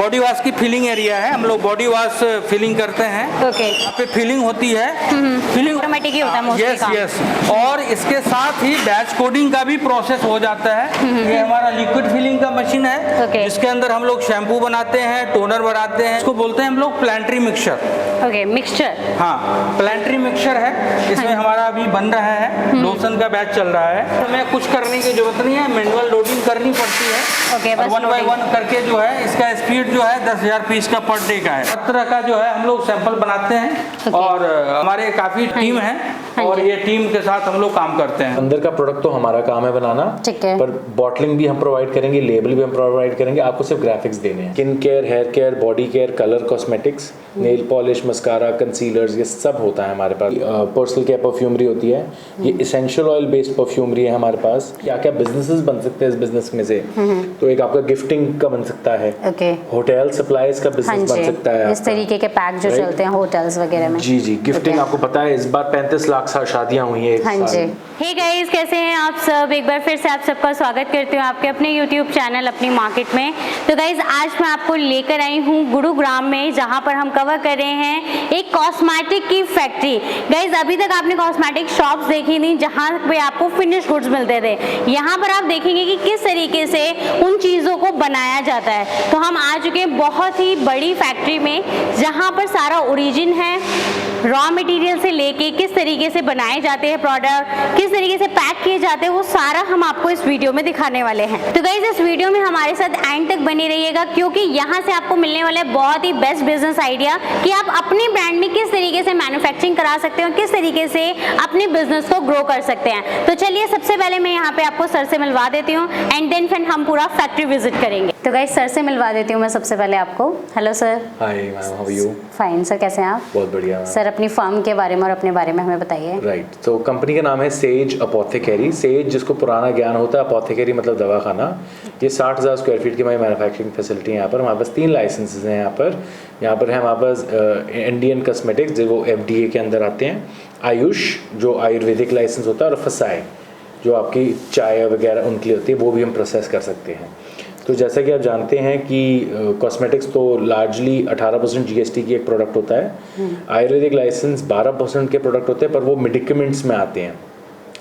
Body wash की filling area है, हम लोग बॉडी वॉश फिलिंग करते हैं। ओके, यहाँ पे फिलिंग होती है, फिलिंग ऑटोमेटिक ही होता है मोस्टली काम। यस। और इसके साथ ही बैच कोडिंग का भी प्रोसेस हो जाता है। ये हमारा लिक्विड फिलिंग का मशीन है, ओके। जिसके अंदर हम लोग शैम्पू बनाते हैं, टोनर बनाते हैं, इसको बोलते हैं हम लोग प्लांट्री मिक्सचर। Okay, mixture. हाँ, प्लांट्री मिक्सचर है, इसमें हमारा अभी बन रहा है, लोशन का बैच चल रहा है। हमें कुछ करने की जरूरत नहीं है, मैनुअल लोडिंग करनी पड़ती है। ओके, बस 1 बाय 1 करके जो है इसका स्पीड जो है 10,000 पीस का पर डे का है। हर तरह का जो है हम लोग सैंपल बनाते हैं और हमारे काफी टीम है और ये टीम के साथ हम लोग काम करते हैं। अंदर का प्रोडक्ट तो हमारा काम है बनाना, ठीक है। पर बॉटलिंग भी हम प्रोवाइड करेंगे, लेबल भी हम प्रोवाइड करेंगे, आपको सिर्फ ग्राफिक्स देने हैं। Skin care, hair care, body care, colour cosmetics, nail polish, mascara, concealers, ये सब होता है हमारे पास। पर्सनल केयर परफ्यूमरी होती है, ये इसेंशियल ऑयल बेस्ड परफ्यूमरी है हमारे पास। क्या क्या बिजनेसेस बन सकते हैं इस बिजनेस में से, तो एक आपका गिफ्टिंग का बन सकता है, ओके, होटल सप्लाईज का बिजनेस बन सकता है, इस तरीके के पैक जो चलते हैं होटल्स वगैरह में। जी गिफ्टिंग। आपको पता है इस बार 35 लाख शादियां हुई हैं एक साल। हे गाइस, कैसे हैं आप सब? एक बार फिर से आप सबका स्वागत करती हूँ आपके अपने YouTube चैनल अपनी मार्केट में। तो गाइस, आज मैं आपको लेकर आई हूँ गुरुग्राम में, जहाँ पर हम कवर कर रहे हैं एक कॉस्मेटिक की फैक्ट्री। गाइस, अभी तक आपने कॉस्मेटिक शॉप्स देखी नहीं जहाँ पे आपको फिनिश गुड्स मिलते थे। यहाँ पर आप देखेंगे कि किस तरीके से उन चीज़ों को बनाया जाता है। तो हम आ चुके हैं बहुत ही बड़ी फैक्ट्री में, जहाँ पर सारा ओरिजिन है, रॉ मटेरियल से लेके किस तरीके से बनाए जाते हैं प्रोडक्ट, किस तरीके से पैक किए जाते हैं, वो सारा हम आपको इस वीडियो में दिखाने वाले हैं। तो गाइस, इस वीडियो में हमारे साथ एंड तक बने रहिएगा, क्योंकि यहाँ से आपको मिलने वाला है बहुत ही बेस्ट बिजनेस आइडिया कि आप अपने ब्रांड में किस तरीके से मैन्युफैक्चरिंग करा सकते हैं और किस तरीके से अपने बिजनेस को ग्रो कर सकते हैं। तो चलिए, सबसे पहले मैं यहाँ पे आपको सर से मिलवा देती हूँ एंड देन फिर हम पूरा फैक्ट्री विजिट करेंगे। तो गाइस, सर से मिलवा देती हूँ मैं सबसे पहले आपको। Hello sir. Hi ma'am, how are you? Fine sir, कैसे हैं आप? बहुत बढ़िया सर, अपनी फर्म के बारे में और अपने बारे में हमें बताइए। राइट, तो कंपनी का नाम है सेज अपोथेकेरी। सेज जिसको पुराना ज्ञान होता है, अपोथेकेरी मतलब दवाखाना। ये 60,000 स्क्वायर फीट की हमारी मैन्युफैक्चरिंग फैसिलिटी है यहाँ पर। हमारे पास 3 लाइसेंसेज हैं यहाँ पर है हमारे पास इंडियन कॉस्मेटिक्स जो वो FDA के अंदर आते हैं, आयुष जो आयुर्वेदिक लाइसेंस होता है, और फसाई जो आपकी चाय वगैरह उनके लिए होती है, वो भी हम प्रोसेस कर सकते हैं। तो जैसा कि आप जानते हैं कि कॉस्मेटिक्स तो लार्जली 18% GST की एक प्रोडक्ट होता है। आयुर्वेदिक लाइसेंस 12% के प्रोडक्ट होते हैं, पर वो मेडिकमेंट्स में आते हैं,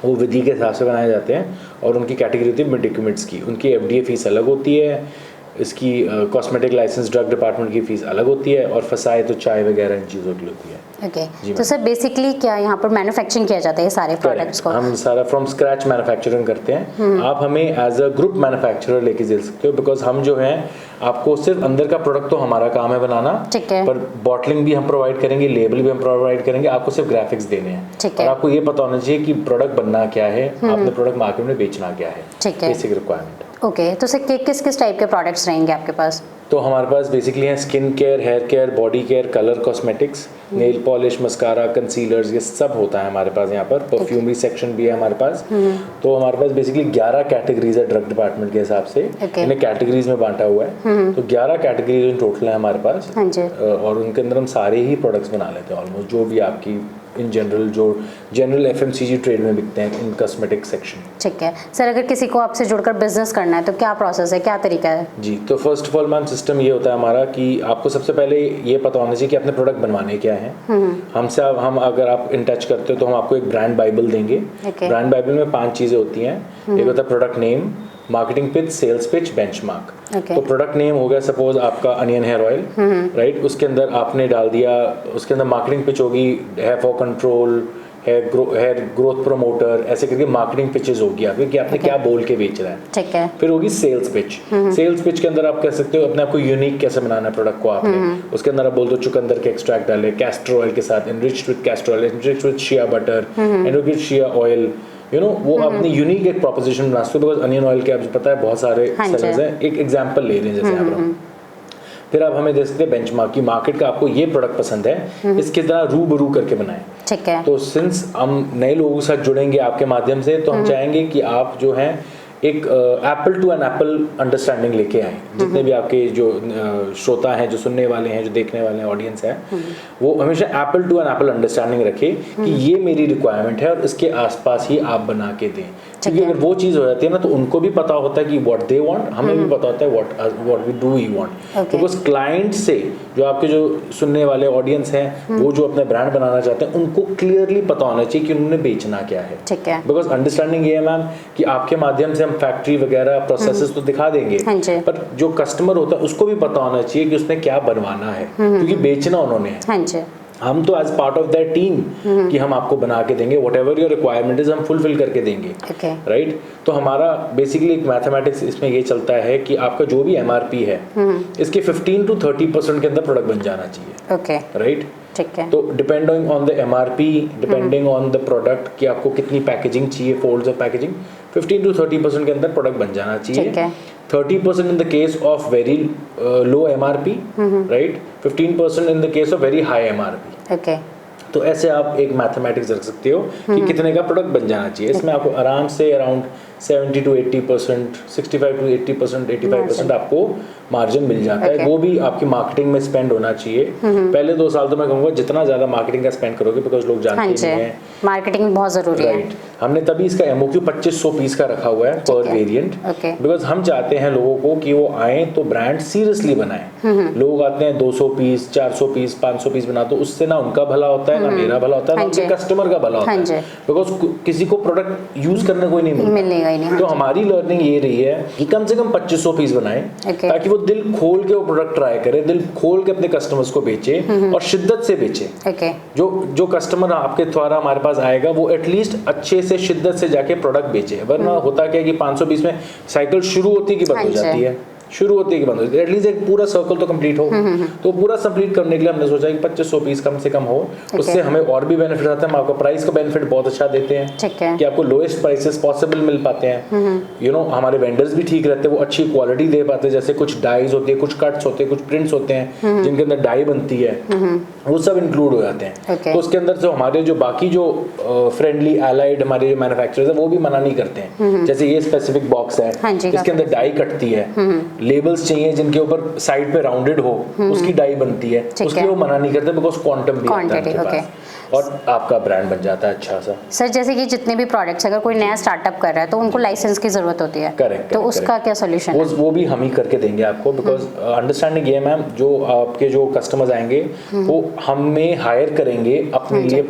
वो विधि के हिसाब से बनाए जाते हैं और उनकी कैटेगरी होती है मेडिकमेंट्स की। उनकी FDA फीस अलग होती है, इसकी कॉस्मेटिक लाइसेंस ड्रग डिपार्टमेंट की फ़ीस अलग होती है, और फसाए तो चाय वगैरह इन चीज़ों की होती है। ओके, तो सर बेसिकली क्या यहाँ पर मैन्युफैक्चरिंग किया जाता है सारे प्रोडक्ट्स को? हम सारा फ्रॉम स्क्रैच मैन्युफैक्चरिंग करते हैं। आप हमें एज अ ग्रुप मैन्युफैक्चरर लेके चल सकते हो, बिकॉज हम जो हैं आपको सिर्फ अंदर का प्रोडक्ट तो हमारा काम है बनाना, ठीक है, पर बॉटलिंग भी हम प्रोवाइड करेंगे, लेबल भी हम प्रोवाइड करेंगे, आपको सिर्फ ग्राफिक्स देने हैं, और आपको ये पता होना चाहिए कि प्रोडक्ट बनना क्या है, आपने प्रोडक्ट मार्केट में बेचना क्या है। Basic requirement. ओके, तो सर किस किस टाइप के प्रोडक्ट्स रहेंगे आपके पास? तो हमारे पास बेसिकली हैं skin care, hair care, body care, colour cosmetics, nail polish, mascara, concealers, ये सब होता है हमारे पास यहाँ पर। परफ्यूमरी सेक्शन भी है हमारे पास। तो हमारे पास बेसिकली 11 कैटेगरीज है ड्रग डिपार्टमेंट के हिसाब से, इन्हें कैटेगरीज में बांटा हुआ है। तो 11 कैटेगरीज इन टोटल है हमारे पास, और उनके अंदर हम सारे ही प्रोडक्ट्स बना लेते हैं ऑलमोस्ट, जो भी आपकी इन जनरल जो जनरल FMCG ट्रेड में बिकते हैं इन कॉस्मेटिक सेक्शन। ठीक है सर, अगर किसी को आपसे जुड़कर बिजनेस करना है तो क्या प्रोसेस है, क्या तरीका है? जी, तो first of all ma'am system ये होता है हमारा कि आपको सबसे पहले ये पता होना चाहिए कि अपने प्रोडक्ट बनवाने क्या है। हमसे हम अगर आप इन टच करते हो तो हम आपको एक ब्रांड बाइबल देंगे। ब्रांड बाइबल में 5 चीज़ें होती हैं। एक होता है product name, marketing pitch, sales pitch, benchmark. तो प्रोडक्ट नेम हो गया सपोज आपका अनियन हेयर ऑयल, राइट, उसके अंदर आपने डाल दिया, उसके अंदर मार्केटिंग पिच होगी hair fall control, hair growth promoter, ऐसे करके मार्केटिंग पिचेस होगी आपके कि आपने क्या बोल के बेच रहा है। ठीक है। फिर होगी सेल्स पिच। सेल्स पिच के अंदर आप कह सकते हो अपने आपको यूनिक कैसे बनाना है प्रोडक्ट को आपने। उसके अंदर आप बोल दो चुकंदर के एक्सट्रैक्ट डाले, कैस्टर ऑयल के साथ, enriched with castor oil, enriched with shea butter, enriched with shea oil, वो अपनी यूनिक एक प्रोपोजिशन बना सकते हो, बिकॉज अनियन ऑयल के आपको पता है बहुत सारे सेलर्स हैं। एक एग्जांपल ले रहे हैं जैसे आप। फिर आप हमें दे सकते हैं बेंचमार्क की मार्केट का आपको ये प्रोडक्ट पसंद है, इसके तरह रूबरू करके बनाएं। ठीक है। तो सिंस हम नए लोगों के साथ जुड़ेंगे आपके माध्यम से, तो हम चाहेंगे कि आप जो हैं एक apple to an apple understanding लेके आए। जितने भी आपके जो श्रोता हैं, जो सुनने वाले हैं, जो देखने वाले हैं, ऑडियंस है, वो हमेशा apple to an apple understanding रखे कि ये मेरी रिक्वायरमेंट है और इसके आसपास ही आप बना के दें। क्योंकि अगर वो चीज़ हो जाती है ना तो उनको भी पता होता है कि व्हाट दे वांट, हमें भी पता होता है what we do we want. तो उस क्लाइंट से जो आपके जो सुनने वाले ऑडियंस हैं वो जो अपने ब्रांड बनाना चाहते हैं उनको क्लियरली पता होना चाहिए कि उन्होंने बेचना क्या है। ठीक है। बिकॉज अंडरस्टैंडिंग ये है मैम कि आपके माध्यम से हम फैक्ट्री वगैरह प्रोसेसेस तो दिखा देंगे, पर जो कस्टमर होता है उसको भी पता होना चाहिए कि उसने क्या बनवाना है, क्योंकि बेचना उन्होंने है। हम तो as part of that team कि हम आपको बना के देंगे, whatever your requirement is हम फुलफिल करके देंगे, राइट। तो हमारा बेसिकली एक मैथमेटिक्स इसमें ये चलता है कि आपका जो भी MRP है इसके 15 to 30% के अंदर प्रोडक्ट बन जाना चाहिए, राइट। ठीक है। तो depending on the MRP, depending on the product कि आपको कितनी पैकेजिंग चाहिए, फोल्ड्स ऑफ पैकेजिंग, 15 to 30% के अंदर प्रोडक्ट बन जाना चाहिए। 30% in the case of very low MRP, right? 15% in the case of very high MRP. तो ऐसे आप एक मैथमेटिक्स रख सकते हो कि कितने का प्रोडक्ट बन जाना चाहिए। इसमें आपको आराम से अराउंड 70 to 80%, 65 to 80%, 85% आपको मार्जिन मिल जाता है। वो भी आपकी मार्केटिंग में स्पेंड होना चाहिए। पहले 2 साल तो मैं कहूँगा जितना ज़्यादा मार्केटिंग का स्पेंड करोगे, बिकॉज लोग जानते नहीं हैं, मार्केटिंग बहुत ज़रूरी है। हमने तभी इसका MOQ 2500 पीस का रखा हुआ है पर वेरिएंट, बिकॉज हम चाहते हैं लोगों को कि वो आए तो ब्रांड सीरियसली बनाएं। लोग आते हैं 200 पीस, 400 पीस, 500 पीस बना, तो उससे ना उनका भला होता है, ना मेरा भला होता है, ना उनके कस्टमर का भला होता है, बिकॉज किसी को प्रोडक्ट यूज करने को ही नहीं मिलेगा। तो हमारी लर्निंग ये रही है कि कम से कम 2500 पीस बनाएं, ताकि वो दिल खोल के वो प्रोडक्ट ट्राई करे, दिल खोल के अपने कस्टमर्स को बेचे और शिद्दत से बेचे। जो कस्टमर आपके द्वारा हमारे पास आएगा वो एटलीस्ट अच्छे से शिद्दत से जाके प्रोडक्ट बेचे। वरना होता क्या है कि 500 पीस में साइकिल शुरू होती है कि बंद हो जाती है, शुरू होती है कि बंद होती है। एटलीस्ट एक पूरा सर्कल तो कंप्लीट हो। तो पूरा कंप्लीट करने के लिए हमने सोचा कि 2500 पीस कम से कम हो। उससे हमें और भी बेनिफिट आता है। हम आपको प्राइस का बेनिफिट बहुत अच्छा देते हैं कि आपको लोएस्ट प्राइसेस पॉसिबल मिल पाते हैं। यू नो, हमारे वेंडर्स भी ठीक रहते हैं, वो अच्छी क्वालिटी दे पाते हैं। जैसे कुछ डाइज होती है, कुछ कट्स होते हैं, कुछ प्रिंट्स होते हैं जिनके अंदर डाई बनती है, वो सब इंक्लूड हो जाते हैं। तो उसके अंदर जो हमारे जो बाकी जो फ्रेंडली एलाइड हमारे जो मैन्युफैक्चरर्स है वो भी मना नहीं करते हैं। जैसे ये स्पेसिफिक बॉक्स है, इसके अंदर डाई कटती है, लेबल्स चाहिए जिनके ऊपर साइड पे राउंडेड हो, उसकी डाई बनती है, उसके वो मना नहीं करते, बिकॉज क्वांटम भी आता है उनके पास, और आपका ब्रांड बन जाता है अच्छा सा। सर, जैसे कि जितने भी प्रोडक्ट्स, अगर कोई नया स्टार्टअप कर रहा है तो उनको लाइसेंस की जरूरत होती है। करेक्ट। तो उसका क्या सोल्यूशन है? वो भी हम ही करके देंगे आपको, बिकॉज अंडरस्टैंडिंग ये मैम, जो आपके जो कस्टमर्स आएंगे वो हमें हायर करेंगे अपने लिए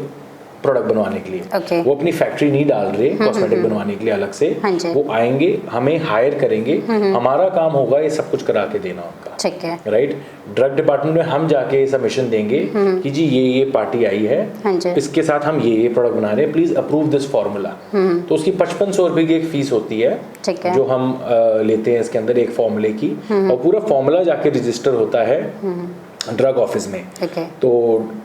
प्रोडक्ट बनवाने के लिए। वो अपनी फैक्ट्री नहीं डाल रहे कॉस्मेटिक बनवाने के लिए अलग से, वो आएंगे, हमें हायर करेंगे, हमारा काम होगा ये सब कुछ करा के देना उनका, ठीक है, राइट। ड्रग डिपार्टमेंट में हम जाके सबमिशन देंगे कि जी ये पार्टी आई है, इसके साथ हम ये प्रोडक्ट बना रहे हैं, प्लीज अप्रूव दिस फॉर्मूला। तो उसकी 5500 रुपए की एक फीस होती है जो हम लेते हैं इसके अंदर एक फॉर्मूले की, और पूरा फॉर्मूला जाके रजिस्टर होता है ड्रग ऑफिस में। तो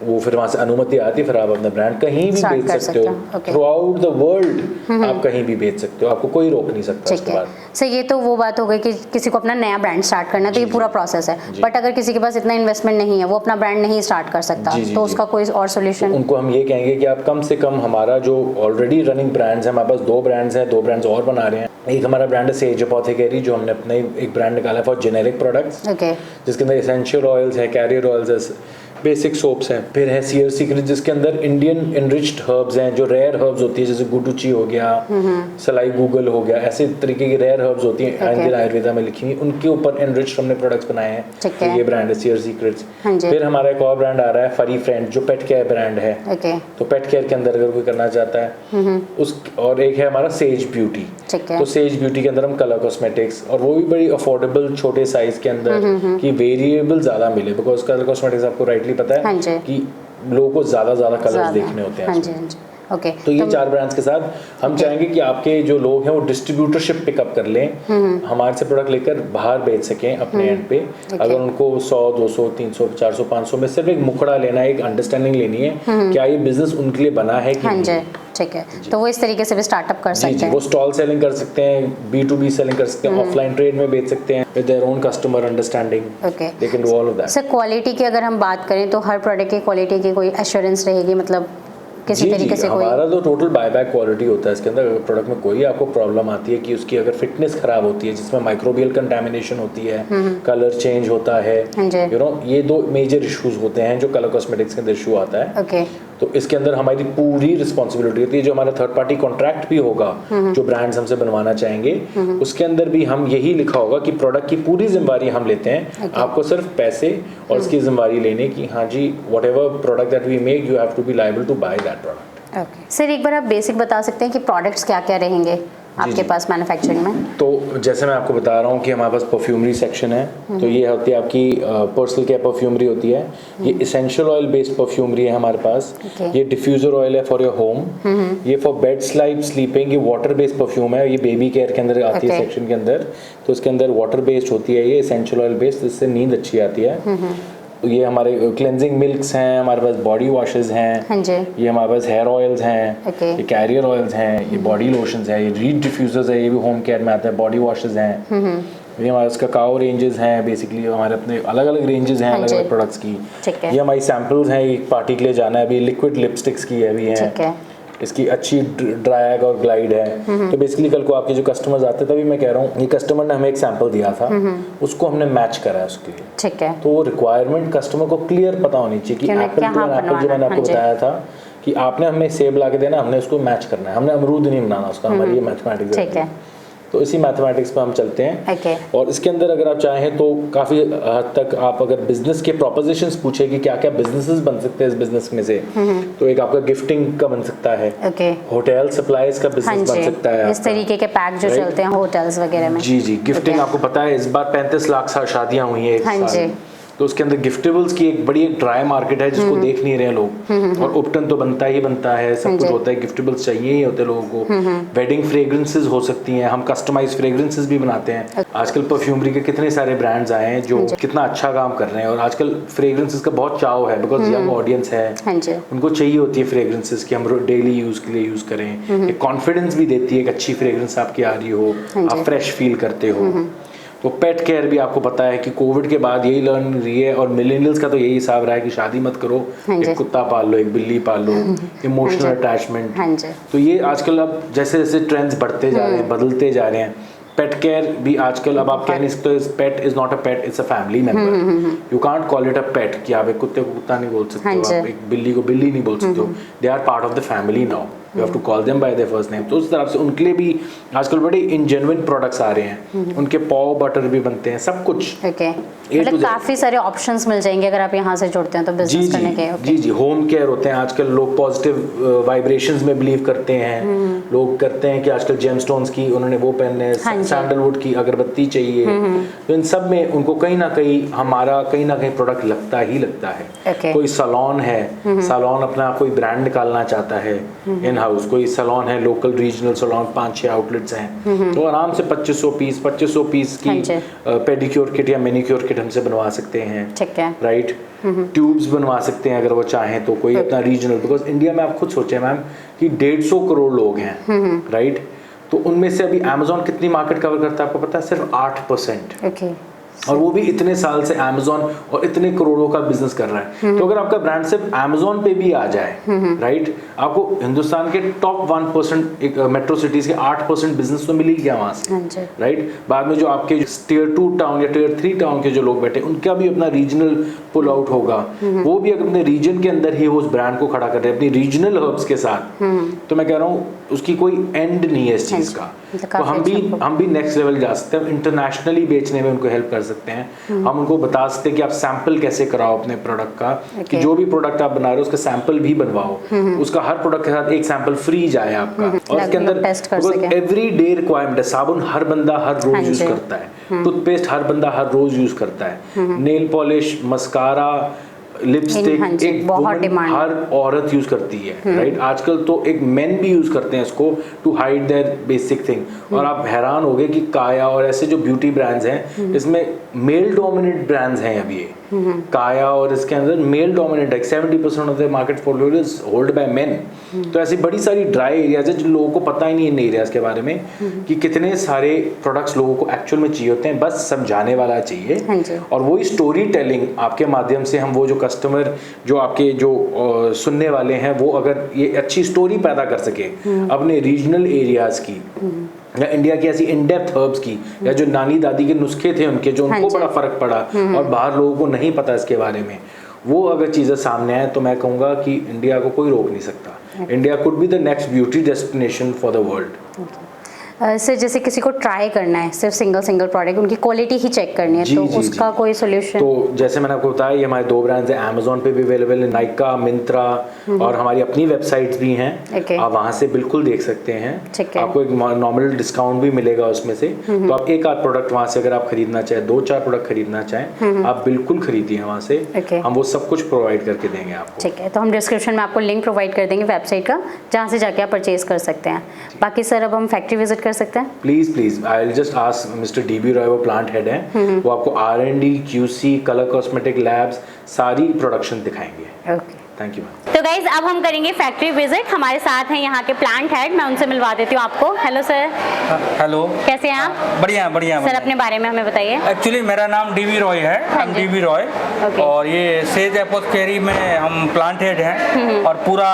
वो फिर वहाँ से अनुमति आती है, फिर आप अपना ब्रांड कहीं भी बेच सकते हो, थ्रू आउट द वर्ल्ड आप कहीं भी बेच सकते हो, आपको कोई रोक नहीं सकता उसके बाद। सर, ये तो वो बात हो गई कि किसी को अपना नया ब्रांड स्टार्ट करना, तो ये पूरा प्रोसेस है। बट अगर किसी के पास इतना इन्वेस्टमेंट नहीं है, वो अपना ब्रांड नहीं स्टार्ट कर सकता, तो उसका कोई और सोल्यूशन? उनको हम ये कहेंगे कि आप कम से कम हमारा जो ऑलरेडी रनिंग ब्रांड्स है, हमारे पास 2 ब्रांड्स हैं, 2 ब्रांड्स और बना रहे हैं। एक हमारा ब्रांड है सेज अपोथेकेरी, जो हमने अपना एक ब्रांड निकाला है फॉर जेनेरिक प्रोडक्ट्स, जिसके अंदर एसेंशियल ऑयल्स है, कैरियर ऑयल्स है, बेसिक सोप्स हैं। फिर है सीयर सीक्रेट, जिसके अंदर इंडियन एनरिच्ड हर्ब्स हैं, जो रेयर हर्ब्स होती है, जैसे गुडुची हो गया, सलाई गूगल हो गया, ऐसे तरीके की रेयर हर्ब्स होती हैं इंडियन आयुर्वेदा में लिखी हुई, उनके ऊपर एनरिच्ड हमने प्रोडक्ट्स बनाए हैं। तो ये ब्रांड है सीयर सीक्रेट्स। फिर हमारा एक और ब्रांड आ रहा है फरी फ्रेंड, जो पेट केयर ब्रांड है। तो पेट केयर के अंदर अगर कोई करना चाहता है उस, और एक है हमारा सेज ब्यूटी। तो सेज ब्यूटी के अंदर हम कलर कॉस्मेटिक्स, और वो भी बड़ी अफोर्डेबल छोटे साइज के अंदर कि वेरिएबल ज्यादा मिले, बिकॉज कलर कॉस्मेटिक्स आपको राइटली पता है कि लोगों को ज्यादा कलर्स देखने होते हैं। तो ये 4 ब्रांड्स के साथ हम चाहेंगे कि आपके जो लोग हैं वो डिस्ट्रीब्यूटरशिप पिकअप कर लें, हमारे से प्रोडक्ट लेकर बाहर बेच सकें अपने एंड पे। अगर उनको 100, 200, 300, 400, 500 में सिर्फ एक मुखड़ा लेना है, एक अंडरस्टैंडिंग लेनी है क्या ये बिजनेस उनके लिए बना है कि नहीं। ठीक है, तो वो इस तरीके से भी स्टार्टअप कर सकते हैं। वो स्टॉल सेलिंग कर सकते हैं, B2B सेलिंग कर सकते हैं, ऑफलाइन ट्रेड में बेच सकते हैं with their own customer understanding. They can do all of that. Sir, quality की अगर हम बात करें तो हर प्रोडक्ट की क्वालिटी की कोई एश्योरेंस रहेगी, मतलब किसी तरीके से? हमारा तो टोटल बायबैक क्वालिटी होता है इसके अंदर। अगर प्रोडक्ट में कोई आपको प्रॉब्लम आती है कि उसकी अगर फिटनेस खराब होती है, जिसमें माइक्रोबियल कंटामिनेशन होती है, कलर चेंज होता है, यू नो, ये 2 मेजर इश्यूज होते हैं जो कलर कॉस्मेटिक्स के अंदर इशू आता है। तो इसके अंदर हमारी पूरी रिस्पॉन्सिबिलिटी होती है। जो हमारा थर्ड पार्टी कॉन्ट्रैक्ट भी होगा जो ब्रांड्स हमसे बनवाना चाहेंगे, उसके अंदर भी हम यही लिखा होगा कि प्रोडक्ट की पूरी जिम्मेवारी हम लेते हैं। आपको सिर्फ पैसे और इसकी जिम्मेवारी लेने की, हाँ जी, whatever product that we make you have to be liable to by that product. Okay sir, एक बार आप बेसिक बता सकते हैं कि प्रोडक्ट्स क्या क्या रहेंगे आपके पास मैन्युफैक्चरिंग में? तो जैसे मैं आपको बता रहा हूँ कि हमारे पास परफ्यूमरी सेक्शन है, तो ये होती है आपकी पर्सनल केयर परफ्यूमरी होती है। ये इसेंशियल ऑयल बेस्ड परफ्यूमरी है हमारे पास। ये डिफ्यूजर ऑयल है फॉर योर होम। ये फॉर बेड स्लाइप स्लीपिंग, ये वाटर बेस्ड परफ्यूम है। ये बेबी केयर के अंदर आती है सेक्शन के अंदर, तो इसके अंदर वाटर बेस्ड होती है, ये इसेंशियल ऑयल बेस्ड, इससे नींद अच्छी आती है। ये हमारे क्लेंजिंग मिल्क्स हैं, हमारे पास बॉडी वॉशेस हैं, हाँ जी। ये हमारे पास हेयर ऑयल्स हैं, ये कैरियर ऑयल्स हैं, ये बॉडी लोशंस हैं, ये रीड डिफ्यूजर्स है, ये भी होम केयर में आता है, बॉडी वॉशेस हैं। ये हमारे पास काकाओ रेंजेस हैं, बेसिकली हमारे अपने अलग अलग रेंजेस हैं अलग अलग प्रोडक्ट्स की। ये हमारी सैम्पल्स हैं, एक पार्टी के लिए जाना है, अभी लिक्विड लिपस्टिक्स की है, अभी है, इसकी अच्छी ड्राइग और ग्लाइड है। तो बेसिकली कल को आपके जो कस्टमर्स आते हैं, तभी मैं कह रहा हूँ, ये कस्टमर ने हमें एक सैंपल दिया था, उसको हमने मैच करा है उसके लिए। ठीक है। तो वो रिक्वायरमेंट कस्टमर को क्लियर पता होनी चाहिए कि एप्पल टू एप्पल, जो मैंने आपको बताया था कि आपने हमें सेब ला के देना, हमने उसको मैच करना है, हमने अमरूद नहीं बनाना उसका, हमारी ये मैथमेटिक्स है। तो इसी मैथमेटिक्स पे हम चलते हैं। और इसके अंदर अगर आप चाहें तो काफ़ी हद तक आप अगर बिजनेस के प्रोपोजिशंस पूछे कि क्या क्या बिजनेसेस बन सकते हैं इस बिजनेस में से, तो एक आपका गिफ्टिंग का बन सकता है, होटल सप्लाईज का बिजनेस बन सकता है, इस तरीके के पैक जो चलते हैं होटल्स वगैरह में। जी जी, गिफ्टिंग आपको पता है इस बार 35 लाख शादियां हुई है एक साल, तो उसके अंदर गिफ्टेबल्स की एक बड़ी एक ड्राई मार्केट है जिसको देख नहीं रहे लोग। और उपटन तो बनता ही बनता है, सब कुछ होता है, गिफ्टेबल्स चाहिए ही होते लोगों को। वेडिंग फ्रेग्रेंसेस हो सकती हैं, हम कस्टमाइज फ्रेग्रेंसेस भी बनाते हैं। आजकल परफ्यूमरी के कितने सारे ब्रांड्स आए हैं जो कितना अच्छा काम कर रहे हैं, और आजकल फ्रेग्रेंसेस का बहुत चाव है, बिकॉज यंग ऑडियंस है, उनको चाहिए होती है फ्रेग्रेंसेस कि हम डेली यूज के लिए यूज करें। एक कॉन्फिडेंस भी देती है, एक अच्छी फ्रेग्रेंस आपकी आ रही हो, आप फ्रेश फील करते हो। तो पेट केयर भी आपको पता है कि कोविड के बाद यही लर्न रही है, और मिलेनियल्स का तो यही हिसाब रहा है कि शादी मत करो, एक कुत्ता पाल लो, एक बिल्ली पाल लो, इमोशनल अटैचमेंट। तो ये आजकल अब जैसे जैसे ट्रेंड्स बढ़ते जा रहे हैं, बदलते जा रहे हैं, पेट केयर भी आजकल अब आप कह नहीं सकते pet is not a pet, it's a family member. You can't call it a pet कि आप एक कुत्ते को कुत्ता नहीं बोल सकते हो, आप एक बिल्ली को बिल्ली नहीं बोल सकते हो, they are part of the family now, you have to call them by their first name. तो उस तरह से उनके लिए भी आजकल बड़े इनजेन्युइन प्रोडक्ट्स आ रहे हैं, उनके पॉ बटर भी बनते हैं, सब कुछ। मतलब काफी सारे ऑप्शंस मिल जाएंगे अगर आप यहाँ से जुड़ते हैं तो बिजनेस करने के। जी जी, होम केयर होते हैं आजकल, लोग पॉजिटिव वाइब्रेशंस में बिलीव करते हैं, लोग करते हैं कि आजकल जेमस्टोन्स की उन्होंने वो पहनने हैं, सैंडलवुड की अगरबत्ती चाहिए, तो इन सब में उनको कहीं ना कहीं हमारा कहीं ना कहीं प्रोडक्ट लगता ही लगता है। कोई सैलून है, सैलून अपना कोई ब्रांड निकालना चाहता है इन हाउस, कोई सैलून है लोकल रीजनल सैलून, 5-6 आउटलेट्स हैं, तो आराम से 2500 पीस की पेडिक्योर किट या मैनिक्योर किट हमसे बनवा सकते हैं, राइट। ट्यूब्स बनवा सकते हैं अगर वो चाहें तो, कोई अपना रीजनल, बिकॉज इंडिया में आप खुद सोचें मैम कि 150 करोड़ लोग हैं, राइट। तो उनमें से अभी अमेज़न कितनी मार्केट कवर करता है आपको पता है? सिर्फ 8%। और वो भी इतने साल से अमेज़न और इतने करोड़ों का बिजनेस कर रहा है। तो अगर आपका ब्रांड सिर्फ अमेज़न पे भी आ जाए, राइट, आपको हिंदुस्तान के टॉप 1% मेट्रो सिटीज के 8% बिजनेस तो मिल ही गया वहां से, राइट। बाद में जो आपके टियर 2 टाउन या टियर 3 टाउन के जो लोग बैठे, उनका भी अपना रीजनल पुल आउट होगा, वो भी अगर अपने रीजन के अंदर ही वो उस ब्रांड को खड़ा कर रहे हैं अपनी रीजनल हर्ब्स के साथ, तो मैं कह रहा हूँ उसकी कोई एंड नहीं है इस चीज का। तो हम भी नेक्स्ट लेवल जा सकते हैं, इंटरनेशनली बेचने में उनको हेल्प कर सकते हैं। हम उनको बता सकते हैं कि आप सैंपल कैसे कराओ अपने प्रोडक्ट का, कि जो भी प्रोडक्ट आप बना रहे हो उसका सैंपल भी बनवाओ, उसका हर प्रोडक्ट के साथ एक सैंपल फ्री जाए आपका, और इसके अंदर एवरी डे रिक्वायरमेंट है। साबुन हर बंदा हर रोज यूज करता है, टूथपेस्ट हर बंदा हर रोज यूज करता है, नेल पॉलिश, मस्कारा, लिपस्टिक एक हर औरत यूज करती है, राइट। आजकल तो एक मेन भी यूज करते हैं इसको to hide their basic thing. और आप हैरान होगे कि काया और ऐसे जो ब्यूटी ब्रांड्स हैं, इसमें मेल डोमिनेट ब्रांड्स हैं अभी ये काया, और इसके अंदर मेल डोमिनेट है, 70% of the market portfolio is hold by main. तो ऐसी बड़ी सारी ड्राई एरियाज है जो लोगों को पता ही नहीं है इन एरियाज के बारे में, कि कितने सारे प्रोडक्ट्स लोगों को एक्चुअल में चाहिए होते हैं, बस समझाने वाला चाहिए। और वही स्टोरी टेलिंग आपके माध्यम से हम वो जो कस्टमर जो आपके जो सुनने वाले हैं, वो अगर ये अच्छी स्टोरी पैदा कर सके अपने रीजनल एरियाज की, या इंडिया की ऐसी इन डेप्थ हर्ब्स की, या जो नानी दादी के नुस्खे थे उनके, जो उनको बड़ा फर्क पड़ा और बाहर लोगों को नहीं पता इसके बारे में, वो अगर चीज़ें सामने आए तो मैं कहूँगा कि इंडिया को कोई रोक नहीं सकता। India could be the next beauty destination for the world. Sir जैसे किसी को ट्राई करना है सिर्फ सिंगल प्रोडक्ट, उनकी क्वालिटी ही चेक करनी है, तो उसका कोई सोल्यूशन? तो जैसे मैंने आपको बताया, ये हमारे 2 ब्रांड्स हैं, अमेज़ॉन पे भी अवेलेबल है, नाइका, मिंत्रा, और हमारी अपनी वेबसाइट्स भी हैं। आप वहाँ से बिल्कुल देख सकते हैं। आपको एक नॉर्मल डिस्काउंट भी मिलेगा उसमें से। तो आप एक आध प्रोडक्ट वहाँ से अगर आप खरीदना चाहें, 2-4 प्रोडक्ट खरीदना चाहें, आप बिल्कुल खरीदिए वहाँ से। हम वो सब कुछ प्रोवाइड करके देंगे आपको। ठीक है, तो हम डिस्क्रिप्शन में आपको लिंक प्रोवाइड कर देंगे वेबसाइट का, जहाँ से जाके आप परचेज कर सकते हैं। बाकी सर अब हम फैक्ट्री विजिट कर सकते हैं? Please I will just ask mister dB Roy, वो प्लांट हेड हैं, वो आपको R&D, QC, colour cosmetic labs सारी प्रोडक्शन दिखाएंगे। Okay, thank you. तो गाइज अब हम करेंगे फैक्ट्री विजिट। हमारे साथ हैं यहाँ के प्लांट हेड, मैं उनसे मिलवा देती हूँ आपको। Hello sir. हेलो, कैसे हैं आप? बढ़िया बढ़िया। सर अपने बारे में हमें बताइए। एक्चुअली मेरा नाम डीबी रॉय है, हम डीबी रॉय, और ये सेज एपोथेकेरी में हम प्लांट हेड हैं, और पूरा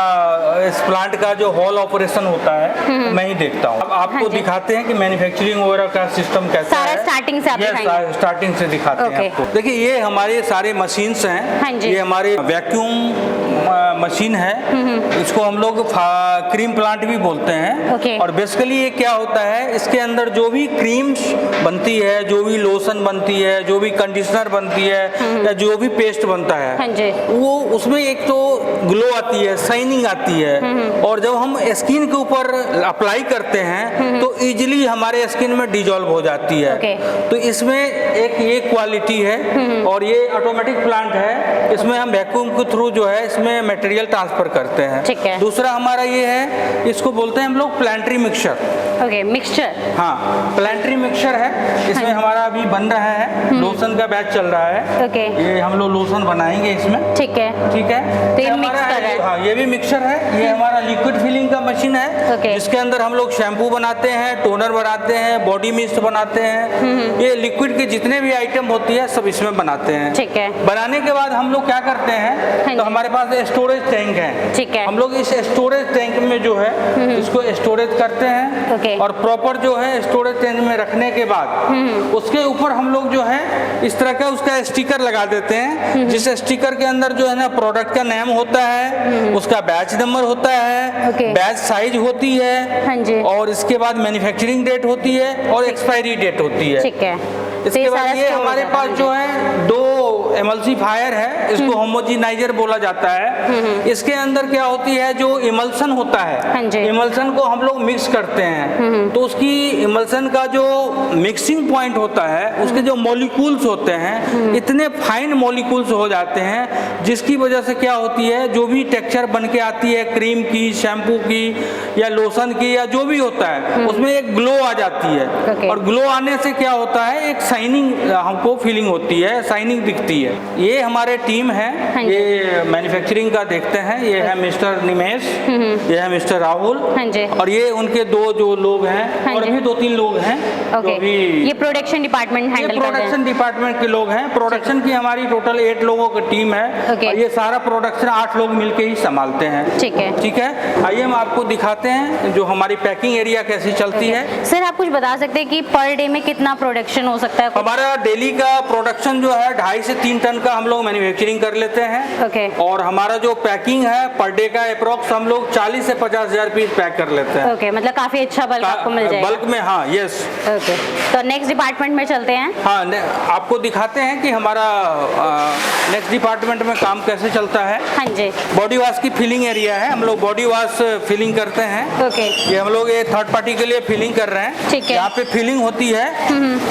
इस प्लांट का जो होल ऑपरेशन होता है मैं ही देखता हूँ। अब आपको दिखाते हैं कि मैन्युफैक्चरिंग वगैरह का सिस्टम कैसा है। स्टार्टिंग से आप दिखाएंगे? स्टार्टिंग से दिखाते हैं आपको। देखिए ये हमारे सारे मशीन्स हैं, ये हमारे वैक्यूम मशीन है, इसको हम लोग क्रीम प्लांट भी बोलते हैं। और बेसिकली ये क्या होता है, इसके अंदर जो भी क्रीम्स बनती है, जो भी लोशन बनती है, जो भी कंडीशनर बनती है, या जो भी पेस्ट बनता है, वो उसमें एक तो ग्लो आती है, शाइनिंग आती है, और जब हम स्किन के ऊपर अप्लाई करते हैं तो इजीली हमारे स्किन में डिजॉल्व हो जाती है। तो इसमें एक ये क्वालिटी है, और ये ऑटोमेटिक प्लांट है, इसमें हम वैक्यूम के थ्रू जो है इसमें मटेरियल ट्रांसफर करते हैं। दूसरा हमारा ये है, इसको बोलते हैं हम लोग प्लांट्री मिक्सचर। Okay, mixture. हाँ, प्लांट्री मिक्सचर है, इसमें हमारा अभी बन रहा है, लोशन का बैच चल रहा है। ये हम लोग लोशन बनाएंगे इसमें। ठीक है, ठीक है। तो ये मिक्स कर रहा है। हाँ, ये भी मिक्सचर है। ये हमारा लिक्विड फिलिंग का मशीन है, जिसके अंदर हम लोग शैम्पू बनाते हैं, टोनर बनाते हैं, बॉडी मिस्ट बनाते हैं। ये लिक्विड के जितने भी आइटम होती है सब इसमें बनाते हैं। ठीक है। बनाने के बाद हम लोग क्या करते हैं, तो हमारे पास स्टोरेज टैंक है। ठीक है। हम लोग इस स्टोरेज टैंक में जो है इसको स्टोरेज करते हैं, और प्रॉपर जो है स्टोरेज टैंक में रखने के बाद उसके ऊपर हम लोग जो है इस तरह का उसका स्टिकर लगा देते हैं, जिस स्टिकर के अंदर जो है ना प्रोडक्ट का नेम होता है, उसका बैच नंबर होता है, बैच साइज होती है, और इसके बाद मैन्युफैक्चरिंग डेट होती है, और एक्सपायरी डेट होती है। ठीक है। इसके बाद ये हमारे पास जो है 2 एमल्सिफायर है, इसको होमोजेनाइजर बोला जाता है। इसके अंदर क्या होती है, जो इमल्सन होता है, इमल्सन को हम लोग मिक्स करते हैं, तो उसकी इमल्सन का जो मिक्सिंग पॉइंट होता है, उसके जो मॉलिक्यूल्स होते हैं इतने फाइन मॉलिक्यूल्स हो जाते हैं, जिसकी वजह से क्या होती है, जो भी टेक्सचर बन के आती है क्रीम की, शैम्पू की, या लोशन की, या जो भी होता है, उसमें एक ग्लो आ जाती है। और ग्लो आने से क्या होता है, एक शाइनिंग हमको फीलिंग होती है, शाइनिंग दिखती है। ये हमारे टीम है, ये मैन्युफैक्चरिंग का देखते हैं। ये है मिस्टर निमेश, ये है मिस्टर राहुल, और ये उनके 2 जो लोग हैं, और भी 2-3 लोग हैं जो भी ये प्रोडक्शन डिपार्टमेंट हैंडल करते हैं। प्रोडक्शन डिपार्टमेंट के लोग हैं। प्रोडक्शन की हमारी टोटल 8 लोगों की टीम है, और ये सारा प्रोडक्शन 8 लोग मिलके ही संभालते हैं। ठीक है, ठीक है। आइए हम आपको दिखाते हैं जो हमारी पैकिंग एरिया कैसी चलती है। सर आप कुछ बता सकते हैं कि पर डे में कितना प्रोडक्शन हो सकता है? हमारा डेली का प्रोडक्शन जो है 2.5 से 3 टन का हम लोग मैन्युफैक्चरिंग कर लेते हैं। और हमारा जो पैकिंग है पर डे का अप्रोक्स हम लोग 40 से 50 हजार पीस पैक कर लेते हैं। मतलब काफी अच्छा बल्क आपको मिल जाएगा। बल्क में, हाँ, यस। तो नेक्स्ट डिपार्टमेंट में चलते हैं। हाँ, आपको दिखाते हैं कि हमारा नेक्स्ट डिपार्टमेंट में काम कैसे चलता है। हाँ जी। बॉडी वॉश की फिलिंग एरिया है, हम लोग बॉडी वॉश फिलिंग करते हैं। ये हम लोग ये थर्ड पार्टी के लिए फिलिंग कर रहे हैं। ठीक है। यहाँ पे फिलिंग होती है,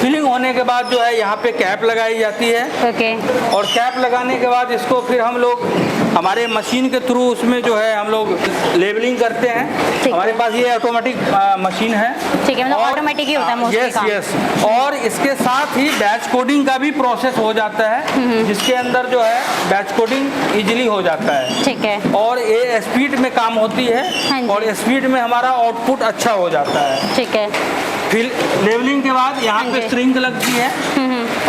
फिलिंग होने के बाद जो है यहाँ पे कैप लगाई जाती है। और कैप लगाने के बाद इसको फिर हम लोग हमारे मशीन के थ्रू उसमें जो है हम लोग लेबलिंग करते हैं। हमारे पास ये ऑटोमेटिक मशीन है। ठीक है, मतलब ऑटोमेटिक ही होता है मोस्टली। Yes yes. और इसके साथ ही बैच कोडिंग का भी प्रोसेस हो जाता है, जिसके अंदर जो है बैच कोडिंग इजीली हो जाता है। ठीक है। और ये स्पीड में काम होती है, और स्पीड में हमारा आउटपुट अच्छा हो जाता है। ठीक है। फिर लेवलिंग के बाद यहाँ पे स्ट्रिंग लगती है,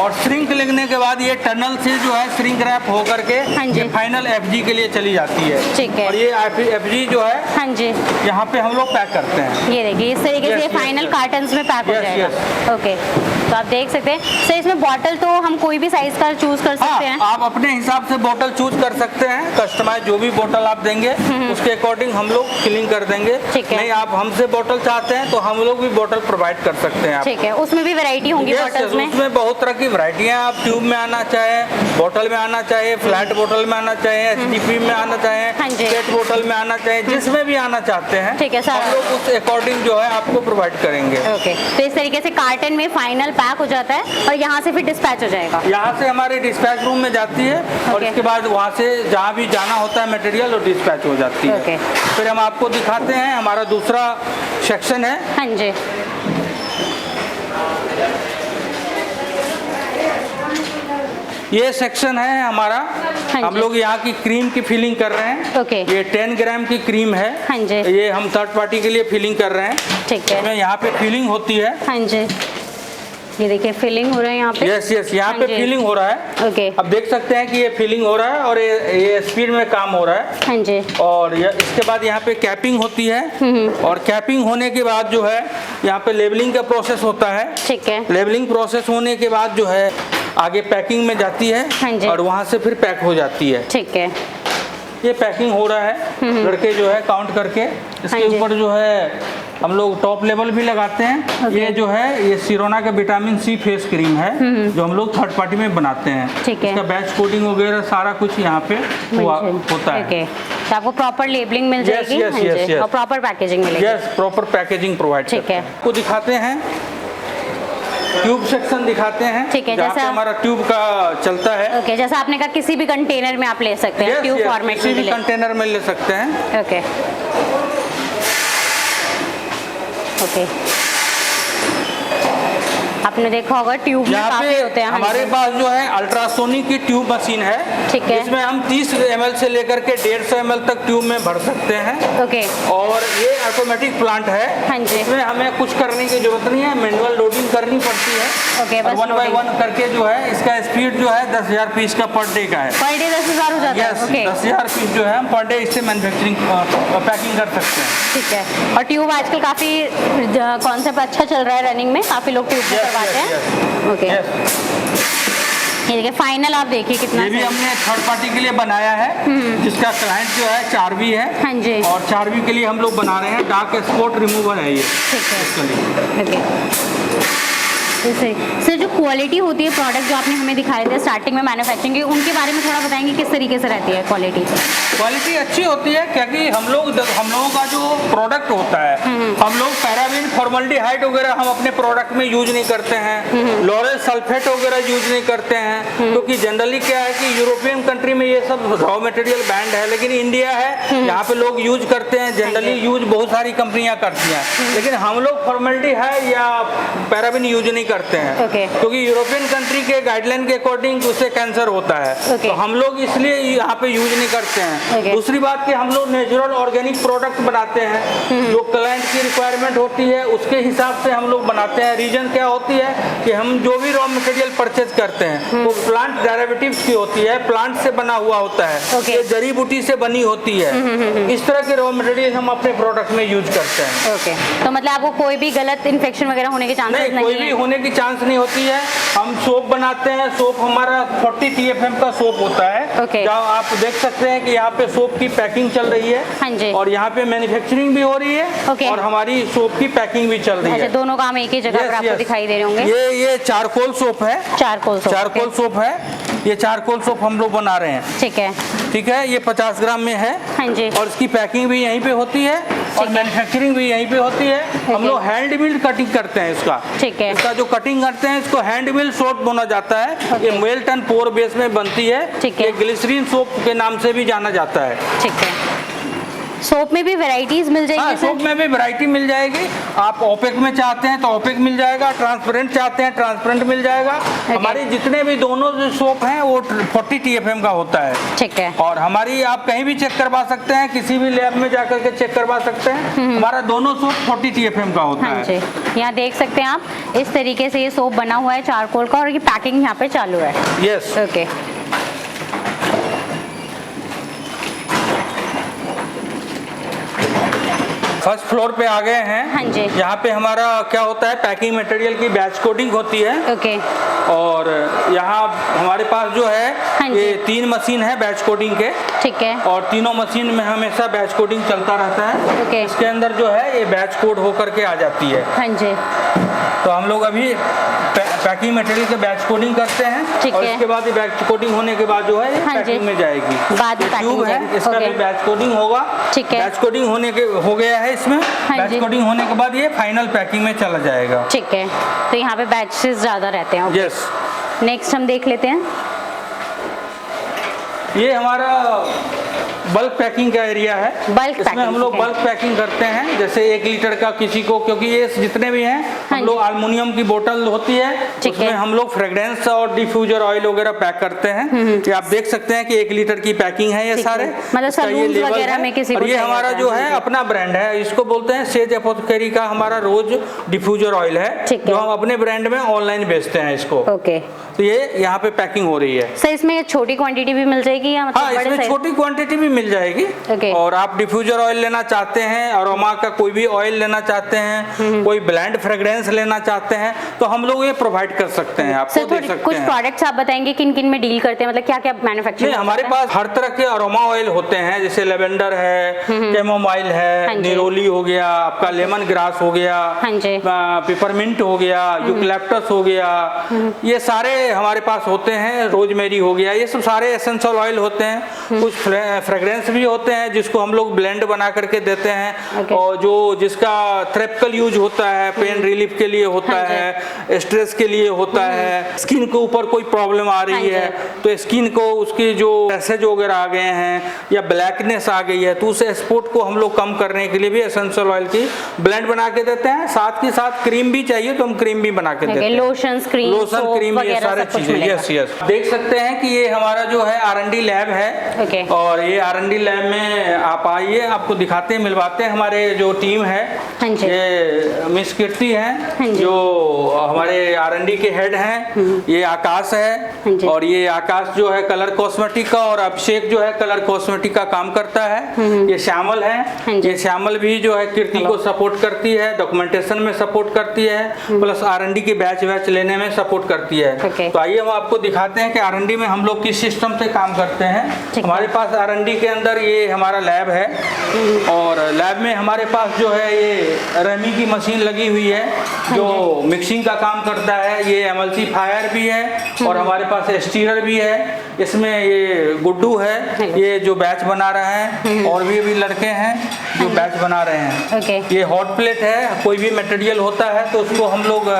और श्रिंक लगने के बाद ये टनल से जो है श्रिंक रैप होकर के ये फाइनल एफजी के लिए चली जाती है। ठीक है। और ये एफजी जो है हाँ जी यहाँ पे हम लोग पैक करते हैं। ये देखिए इस तरीके से फाइनल कार्टन्स में पैक हो जाएगा। ओके, तो आप देख सकते हैं सर, इसमें बॉटल तो हम कोई भी साइज का चूज कर सकते हैं। आप अपने हिसाब से बोतल चूज कर सकते हैं। कस्टमाइज जो भी बोतल आप देंगे उसके अकॉर्डिंग हम लोग फिलिंग कर देंगे। नहीं आप हमसे बोतल चाहते हैं तो हम लोग भी बोतल प्रोवाइड कर सकते हैं। ठीक है, उसमें भी वैरायटी होंगी बॉटल्स में? उसमें बहुत तरह की वैरायटियां, आप ट्यूब में आना चाहे, बोतल में आना चाहे, फ्लैट बोतल में आना चाहे, एचडीपी में आना चाहे, पेट बोतल में आना चाहे, जिसमें भी आना चाहते हैं ठीक है, हम लोग उस अकॉर्डिंग जो है आपको प्रोवाइड करेंगे। ओके, तो इस तरीके से कार्टन में फाइनल पैक हो जाता है और यहाँ से फिर डिस्पैच हो जाएगा। यहाँ से हमारे डिस्पैच रूम में जाती है और इसके बाद वहाँ से जहाँ भी जाना होता है मटेरियल और डिस्पैच हो जाती है। फिर हम आपको दिखाते हैं हमारा दूसरा सेक्शन है। हाँ जी, ये सेक्शन है हमारा। हम लोग यहाँ की क्रीम की फिलिंग कर रहे हैं। ओके, ये 10 ग्राम की क्रीम है। हाँ जी, ये हम थर्ड पार्टी के लिए फिलिंग कर रहे हैं। ठीक है, इसमें यहाँ पे फिलिंग होती है। हाँ जी, ये देखिए फिलिंग हो रहा है यहाँ पे। यस यहाँ पे फिलिंग हो रहा है। ओके, अब देख सकते हैं कि ये फिलिंग हो रहा है और ये स्पीड में काम हो रहा है। हाँ जी, और इसके बाद यहाँ पे कैपिंग होती है और कैपिंग होने के बाद जो है यहाँ पे लेबलिंग का प्रोसेस होता है। ठीक है, लेबलिंग प्रोसेस होने के बाद जो है आगे पैकिंग में जाती है। हाँ जी, और वहाँ से फिर पैक हो जाती है। ठीक है, ये पैकिंग हो रहा है। लड़के जो है काउंट करके इसके ऊपर जो है हम लोग टॉप लेवल भी लगाते हैं। ये जो है ये सिरोना का विटामिन सी फेस क्रीम है जो हम लोग थर्ड पार्टी में बनाते हैं। ठीक है, इसका बैच कोडिंग वगैरह सारा कुछ यहाँ पे होता है। तो आपको प्रॉपर लेबलिंग मिल जाएगी। yes, और प्रॉपर पैकेजिंग मिलेगी। यस, प्रॉपर पैकेजिंग प्रोवाइड करते हैं। आपको दिखाते हैं ट्यूब सेक्शन दिखाते हैं। ठीक है, जैसा हमारा ट्यूब का चलता है। ओके, जैसा आपने कहा किसी भी कंटेनर में आप ले सकते हैं। ट्यूब फॉर्मेट में किसी भी कंटेनर में ले सकते हैं। ओके ओके, आपने देखा होगा ट्यूब में काफी होते हैं। हमारे पास जो है अल्ट्रासोनिक की ट्यूब मशीन है। ठीक है, इसमें हम 30 ml से लेकर के 150 ml तक ट्यूब में भर सकते हैं। ओके, और ये ऑटोमेटिक प्लांट है। हाँ जी, इसमें हमें कुछ करने की जरूरत नहीं है, मैनुअल लोडिंग करनी पड़ती है। ओके, बस 1 by 1 करके जो है इसका स्पीड जो है 10,000 पीस का पर डे का है। पर डे 10,000 हो जाता है। ओके, 10,000 पीस जो है हम पर डे इससे मैन्युफैक्चरिंग पैकिंग कर सकते हैं। ठीक है, और ट्यूब आजकल काफी कॉन्सेप्ट अच्छा चल रहा है रनिंग में, काफी लोग ट्यूब करवाते हैं। ओके, ये देखिए फाइनल आप देखिए कितना। ये भी हमने थर्ड पार्टी के लिए बनाया है जिसका क्लाइंट जो है 4V है। हाँ जी, और 4V के लिए हम लोग बना रहे हैं। डार्क स्पॉट रिमूवर है ये। ठीक है, इसके लिए। ओके, सर जो क्वालिटी होती है प्रोडक्ट जो आपने हमें दिखाए थे स्टार्टिंग में मैन्युफैक्चरिंग की, उनके बारे में थोड़ा बताएंगे किस तरीके से रहती है क्वालिटी? क्वालिटी अच्छी होती है क्योंकि हम लोगों का जो प्रोडक्ट होता है हम लोग पैराबीन फॉर्मल्डिहाइड वगैरह हम अपने प्रोडक्ट में यूज नहीं करते हैं। लॉरेल सल्फेट वगैरह यूज नहीं करते हैं क्योंकि जनरली क्या है कि यूरोपियन कंट्री में ये सब रॉ मटेरियल बैंड है, लेकिन इंडिया है यहाँ पे लोग यूज करते हैं। जनरली यूज बहुत सारी कंपनियां करती हैं, लेकिन हम लोग फॉर्मल्डिहाइड या पैराबीन यूज नहीं करते हैं क्योंकि यूरोपियन कंट्री के गाइडलाइन के अकॉर्डिंग उससे कैंसर होता है। तो हम लोग इसलिए यहाँ पे यूज नहीं करते हैं। दूसरी बात कि हम लोग नेचुरल ऑर्गेनिक प्रोडक्ट बनाते हैं जो क्लाइंट की रिक्वायरमेंट होती है उसके हिसाब से हम लोग बनाते हैं। रीजन क्या होती है कि हम जो भी रॉ मटेरियल परचेज करते हैं वो प्लांट डेरिवेटिव्स की होती है, प्लांट से बना हुआ होता है, ये जड़ी बूटी से बनी होती है। इस तरह के रॉ मटेरियल हम अपने प्रोडक्ट में यूज करते हैं। ओके, तो मतलब आपको कोई भी गलत इन्फेक्शन वगैरह होने के चांसेस नहीं है? कोई भी होने की चांस नहीं होती है। हम सोप बनाते हैं, सोप हमारा 40 TFM का सोप होता है। जहाँ आप देख सकते हैं कि यहाँ पे सोप की पैकिंग चल रही है। हाँ जी, और यहाँ पे मैन्युफैक्चरिंग भी हो रही है और हमारी सोप की पैकिंग भी चल रही है। दोनों काम एक ही जगह पर आपको दिखाई दे रहे होंगे। ये चारकोल सोप है। चारकोल सोप है। ये चारकोल सोप हम लोग बना रहे हैं। ठीक है, ये 50 ग्राम में है। हाँ जी, और इसकी पैकिंग भी यहीं पे होती है और मैन्युफैक्चरिंग भी यहीं पे होती है। हम लोग हैंड मिल कटिंग करते हैं इसका। ठीक है, इसका जो कटिंग करते हैं इसको हैंड मिल सोप बोना जाता है। ये मेल्ट एंड पोर बेस में बनती है। ये ग्लिसरीन सोप के नाम से भी जाना जाता है। ठीक है, सोप में भी वैरायटीज मिल जाएगी? हाँ, सोप में भी वैरायटी मिल जाएगी। आप ओपेक में चाहते हैं तो ओपेक मिल जाएगा, ट्रांसपेरेंट चाहते हैं ट्रांसपेरेंट मिल जाएगा। हमारी जितने भी दोनों जो सोप हैं वो 40 TFM का होता है। ठीक है। और हमारी आप कहीं भी चेक करवा सकते हैं, किसी भी लैब में जाकर के चेक करवा सकते हैं। हमारा दोनों सोप 40 TFM का होता है। यहाँ देख सकते हैं आप, इस तरीके से ये सोप बना हुआ है चारकोल का, और ये पैकिंग यहाँ पे चालू है। यस। ओके। फर्स्ट फ्लोर पे आ गए हैं। हाँ जी। यहाँ पे हमारा क्या होता है, पैकिंग मटेरियल की बैच कोडिंग होती है। ओके। और यहाँ हमारे पास जो है ये 3 मशीन है बैच कोडिंग के। ठीक है। और तीनों मशीन में हमेशा बैच कोडिंग चलता रहता है। ओके। इसके अंदर जो है ये बैच कोड होकर के आ जाती है। हाँ जी। तो हम लोग अभी पैकिंग मटेरियल के बैच कोडिंग करते हैं, और इसके बाद ये बैच कोडिंग होने के बाद जो है ये पैकिंग में जाएगी। बाद में ट्यूब है, इसका भी बैच कोडिंग होगा। ठीक है। बैच कोडिंग हो गया है इसमें। बैच कोडिंग होने के बाद ये फाइनल पैकिंग में चला जाएगा। ठीक है। तो यहाँ पे बैचेस ज्यादा रहते हैं। यस। नेक्स्ट हम देख लेते हैं। ये हमारा बल्क पैकिंग का एरिया है। इसमें हम लोग बल्क पैकिंग करते हैं, जैसे 1 लीटर का किसी को, क्योंकि ये जितने भी हैं हम लोग एल्युमिनियम की बोतल होती है, उसमें हम लोग फ्रेग्रेंस और डिफ्यूजर ऑयल वगैरह पैक करते हैं। ये आप देख सकते हैं कि 1 लीटर की पैकिंग है ये सारे। मतलब ये लेवल है। और ये हमारा जो है अपना ब्रांड है, इसको बोलते हैं सेज एपोथेकेरी का हमारा रोज डिफ्यूजर ऑयल है, जो हम अपने ब्रांड में ऑनलाइन बेचते हैं इसको। ओके। तो ये यहाँ पे पैकिंग हो रही है। सर इसमें छोटी क्वांटिटी भी मिल जाएगी या मतलब हाँ, इसमें छोटी क्वांटिटी भी मिल जाएगी। और आप डिफ्यूजर ऑयल लेना चाहते हैं, अरोमा का कोई भी ऑयल लेना चाहते हैं, कोई ब्लेंड फ्रेग्रेंस लेना चाहते हैं, तो हम लोग ये प्रोवाइड कर सकते हैं, आपको दे सकते हैं। कुछ प्रोडक्ट्स आप बताएंगे किन किन में डील करते हैं, मतलब क्या क्या मैन्युफैक्चरिंग? हमारे पास हर तरह के अरोमा ऑयल होते हैं, जैसे लेवेंडर है, कैमोमाइल है, निरोली हो गया, आपका लेमन ग्रास हो गया, पिपरमिंट हो गया, यूकलिप्टस हो गया, ये सारे हमारे पास होते हैं। रोजमेरी हो गया, ये सब सारे एसेंशियल ऑयल होते हैं। कुछ फ्रेग्रेंस भी होते हैं जिसको हम लोग ब्लेंड बना करके देते हैं। और जो जिसका थेरेपिकल यूज होता है, पेन रिलीफ के लिए होता है, स्ट्रेस के लिए होता है, स्किन के ऊपर कोई प्रॉब्लम आ रही है तो स्किन को उसकी जो पैसेज वगैरह आ गए हैं या ब्लैकनेस आ गई है, तो उस स्पॉट को हम लोग कम करने के लिए भी एसेंशियल ऑयल की ब्लेंड बना के देते हैं। साथ ही साथ क्रीम भी चाहिए तो हम क्रीम भी बना के देते हैं। लोशन क्रीम ये सारे चीजें। Yes yes. देख सकते हैं कि ये हमारा जो है R&D लैब है। और ये R&D लैब में आप आइए, आपको दिखाते हैं, मिलवाते हैं। हमारे जो टीम है, ये मिस कीर्ति हैं जो हमारे R&D के हेड हैं। ये आकाश है, और ये आकाश जो है कलर कॉस्मेटिक का, और अभिषेक जो है कलर कॉस्मेटिक का काम करता है। ये श्यामल है, ये श्यामल भी जो है कीर्ति को सपोर्ट करती है, डॉक्यूमेंटेशन में सपोर्ट करती है, प्लस R&D की बैच लेने में सपोर्ट करती है। तो आइए हम आपको दिखाते हैं कि R&D में हम लोग किस सिस्टम से काम करते हैं। हमारे पास R&D के अंदर ये हमारा लैब है, और लैब में हमारे पास जो है ये रेमी की मशीन लगी हुई है जो मिक्सिंग का काम करता है। ये एमल्सीफायर भी है, और हमारे पास स्टीरर भी है। इसमें ये गुड्डू है, ये जो बैच बना रहा है, और भी लड़के हैं जो बैच बना रहे हैं। ये हॉट प्लेट है, कोई भी मटेरियल होता है तो उसको हम लोग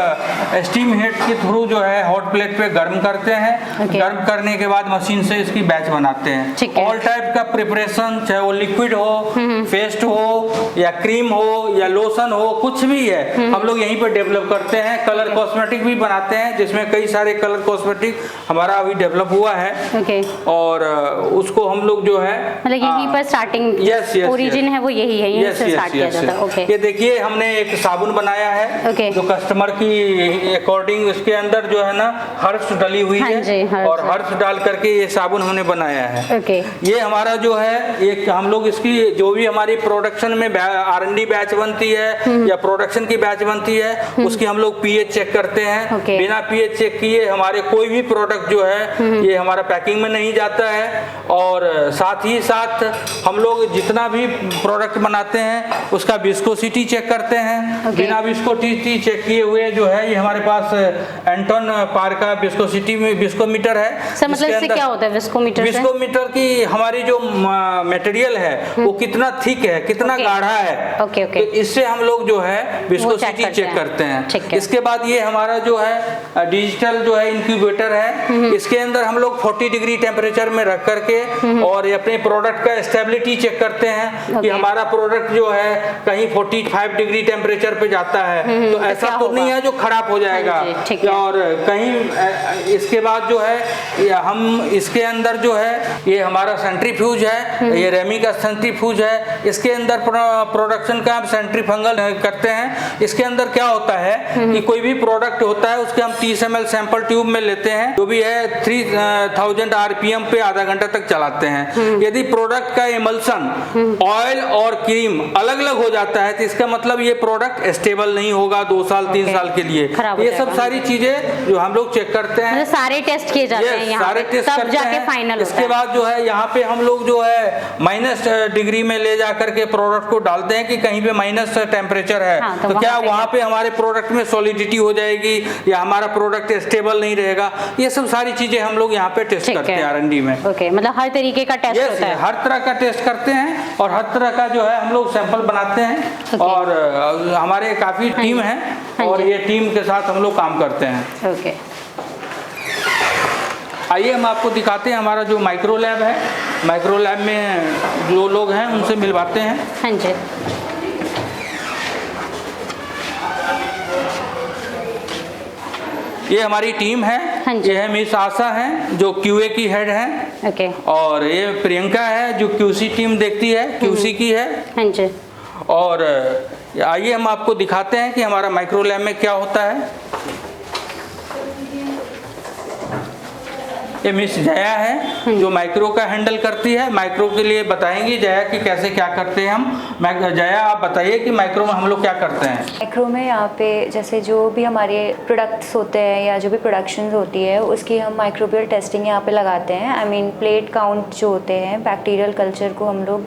स्टीम हीट के थ्रू जो है हॉट प्लेट पे गर्म करते हैं। गर्म करने के बाद मशीन से इसकी बैच बनाते हैं। ऑल टाइप का प्रिपरेशन, चाहे वो लिक्विड हो, पेस्ट हो, या क्रीम हो, या लोशन हो, कुछ भी है, हम लोग यहीं पे डेवलप करते हैं। कलर कॉस्मेटिक भी बनाते हैं, जिसमें कई सारे कलर कॉस्मेटिक हमारा अभी डेवलप हुआ है। और उसको हम लोग जो है मतलब यहीं पर स्टार्टिंग ओरिजिन है वो यही है, यहीं से स्टार्ट किया जाता है। ये देखिए हमने एक साबुन बनाया है जो कस्टमर की अकॉर्डिंग, उसके अंदर जो है ना हर्ब्स डली हुई है, और हर्ब्स डाल करके ये साबुन हमने बनाया है। ये हमारा जो है एक हम लोग इसकी जो भी हमारी प्रोडक्शन में R&D बैच बनती है या प्रोडक्शन की बैच बनती है, उसकी हम लोग पीएच चेक करते हैं। बिना पीएच चेक किए हमारे कोई भी प्रोडक्ट जो है ये हमारा पैकिंग में नहीं जाता है। और साथ ही साथ हम लोग जितना भी प्रोडक्ट बनाते हैं उसका विस्कोसिटी चेक करते हैं। बिना विस्कोसिटी चेक किए हुए जो है ये हमारे पास एंटन पार का विस्कोसिटी में विस्कोमीटर है। सर मतलब इससे क्या होता है विस्कोमीटर से? विस्कोमीटर की हमारी जो मटेरियल है वो कितना थिक है, कितना गाढ़ा है, तो इससे हम लोग जो है विस्कोसिटी चेक करते हैं। इसके बाद ये हमारा जो है डिजिटल जो है इंक्यूबेटर है, इसके अंदर हम लोग 40 डिग्री टेम्परेचर में रख करके और अपने प्रोडक्ट का स्टेबिलिटी चेक करते हैं कि हमारा प्रोडक्ट जो है कहीं 45 डिग्री टेम्परेचर पे जाता है तो ऐसा तो नहीं है जो खराब हो जाएगा। और कहीं इसके बाद जो है हम इसके अंदर जो है ये हमारा सेंट्रीफ्यूज है, ये रेमी का सेंट्रीफ्यूज है, इसके अंदर प्रोडक्शन का हम सेंट्रीफंगल करते हैं। इसके अंदर क्या होता है कि कोई भी प्रोडक्ट होता है उसके हम 30 ml सैंपल ट्यूब में लेते हैं, जो भी है 3000 RPM पे आधा घंटा तक चलाते हैं। यदि प्रोडक्ट का इमल्सन ऑयल और क्रीम अलग अलग हो जाता है तो इसका मतलब ये प्रोडक्ट स्टेबल नहीं होगा 2 साल 3 साल के लिए। ये सब सारी चीजें जो हम लोग चेक करते हैं, सारे टेस्ट किए जाते हैं यहाँ पे, तब जाके फाइनल होता है। इसके बाद जो है यहाँ पे हम लोग जो है माइनस डिग्री में ले जाकर के प्रोडक्ट को डालते हैं कि कहीं पे माइनस टेम्परेचर है तो क्या वहाँ पे हमारे प्रोडक्ट में सॉलिडिटी हो जाएगी या हमारा प्रोडक्ट स्टेबल नहीं रहेगा। ये सब सारी चीजें हम लोग यहाँ पे टेस्ट करते हैं R&D में। मतलब हर तरीके का टेस्ट होता है, हर तरह का टेस्ट करते हैं और हर तरह का जो है हम लोग सैंपल बनाते हैं और हमारे काफी टीम है और ये टीम के साथ हम लोग काम करते हैं। आइए हम आपको दिखाते हैं हमारा जो माइक्रो लैब है। माइक्रो लैब में जो लोग हैं उनसे मिलवाते हैं। हाँ जी। ये हमारी टीम है। ये है मिस आशा है जो QA की हेड है। और ये प्रियंका है जो QC टीम देखती है, QC की है। हाँ जी। और आइए हम आपको दिखाते हैं कि हमारा माइक्रो लैब में क्या होता है। ये मिस जया है जो माइक्रो का हैंडल करती है। माइक्रो के लिए बताएंगी जया कि कैसे क्या करते हैं हम। जया आप बताइए कि माइक्रो में हम लोग क्या करते हैं। माइक्रो में यहाँ पे जैसे जो भी हमारे प्रोडक्ट्स होते हैं या जो भी प्रोडक्शन होती है उसकी हम माइक्रोबियल टेस्टिंग यहाँ पे लगाते हैं। आई मीन प्लेट काउंट जो होते हैं, बैक्टीरियल कल्चर को हम लोग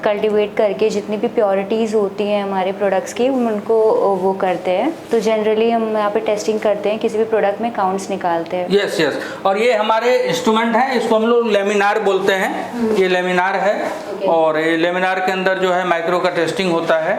कल्टीवेट करके जितनी भी प्योरिटीज़ होती हैं हमारे प्रोडक्ट्स की उनको वो करते हैं। तो जनरली हम यहाँ पे टेस्टिंग करते हैं, किसी भी प्रोडक्ट में काउंट्स निकालते हैं। Yes yes. और ये हमारे इंस्ट्रूमेंट है, इसको हम लोग लेमिनार बोलते हैं। ये लेमिनार है और ये लेमिनार के अंदर जो है माइक्रो का टेस्टिंग होता है।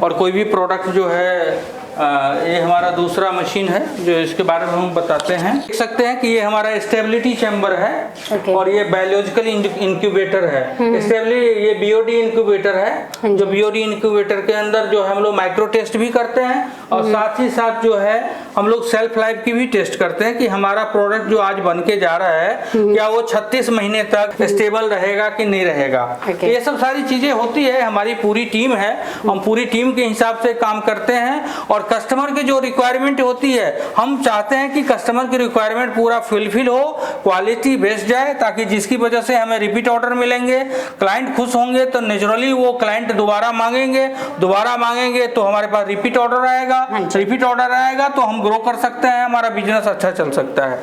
और कोई भी प्रोडक्ट जो है ये हमारा दूसरा मशीन है जो इसके बारे में हम बताते हैं। देख सकते हैं कि ये हमारा स्टेबिलिटी चैम्बर है और ये बायोलॉजिकल इंक्यूबेटर है। ये BOD इंक्यूबेटर है जो BOD इंक्यूबेटर के अंदर जो हम लोग माइक्रो टेस्ट भी करते हैं और साथ ही साथ जो है हम लोग सेल्फ लाइफ की भी टेस्ट करते हैं कि हमारा प्रोडक्ट जो आज बन के जा रहा है क्या वो 36 महीने तक स्टेबल रहेगा कि नहीं रहेगा। ये सब सारी चीजें होती है। हमारी पूरी टीम है, हम पूरी टीम के हिसाब से काम करते हैं और कस्टमर की जो रिक्वायरमेंट होती है हम चाहते हैं कि कस्टमर की रिक्वायरमेंट पूरा फुलफिल हो, क्वालिटी बेस्ट जाए, ताकि जिसकी वजह से हमें रिपीट ऑर्डर मिलेंगे, क्लाइंट खुश होंगे तो नेचुरली वो क्लाइंट दोबारा मांगेंगे तो हमारे पास रिपीट ऑर्डर आएगा। रिपीट ऑर्डर आएगा तो हम ग्रो कर सकते हैं, हमारा बिजनेस अच्छा चल सकता है।